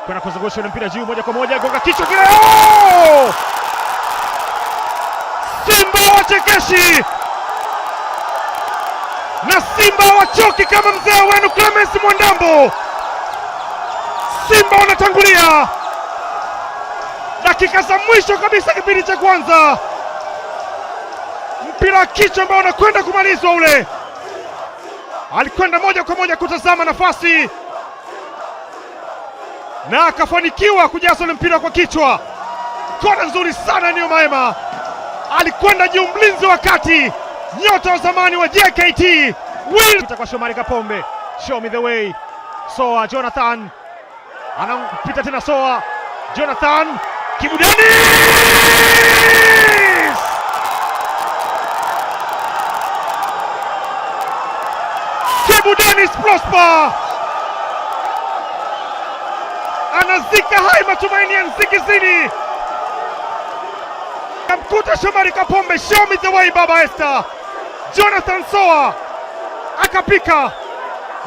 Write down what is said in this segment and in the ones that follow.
Kwenda kuzungusha ule mpira juu moja kwa moja, gonga kichwa kile. Oh! Simba wachekeshi na Simba wachoki kama mzee wenu Clemens Mwandambo. Simba wanatangulia dakika za mwisho kabisa kipindi cha kwanza. Mpira kichwa ambao unakwenda kumalizwa ule, alikwenda moja kwa moja kutazama nafasi na akafanikiwa kujaza ule mpira kwa kichwa. Kona nzuri sana Neo Maema, alikwenda juu mlinzi wa kati, nyota wa zamani wa JKT Will kwa Shomari Kapombe. Show me the way. Soa Jonathan anampita tena, Soa Jonathan, Kibu Denis! Kibu Denis Prosper anazika hai matumaini ya Nsingizini, kamkuta Shomari Kapombe. Show me the way Baba Esther. Jonathan Soa akapika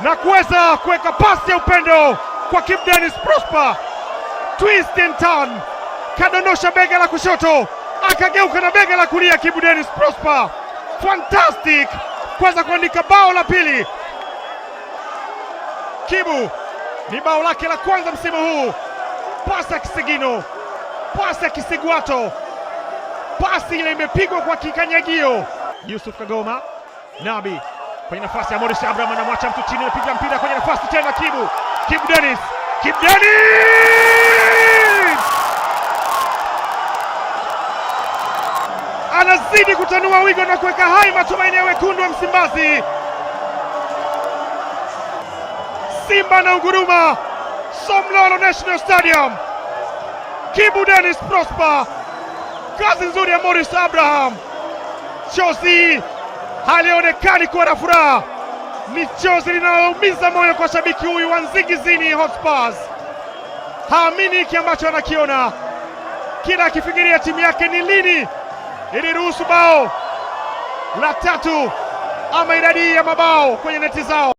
na kuweza kuweka pasi ya upendo kwa Kibu Denis Prosper, twist and turn, kadondosha bega la kushoto akageuka na bega la kulia. Kibu Denis Prosper fantastic kuweza kuandika bao la pili. Kibu ni bao lake la kwanza msimu huu. Pasi ya kisigino, pasi ya kisigwato, pasi ile imepigwa kwa kikanyagio. Yusuf Kagoma, Nabi kwenye nafasi ya Morris Abraham, anamwacha mtu chini, anapiga mpira kwenye nafasi tena. Kibu Denis, Kibu Denis anazidi kutanua wigo na kuweka hai matumaini ya wekundu wa Msimbazi. Simba na unguruma Somlolo National Stadium. Kibu Denis Prosper, kazi nzuri ya Morris Abraham. Chozi halionekani kuwa na furaha, ni chozi linaloumiza moyo kwa shabiki huyu wa Nsingizini Hotspurs. Haamini hiki ambacho anakiona, kila akifikiria timu yake ni lini iliruhusu bao la tatu ama idadi ya mabao kwenye neti zao.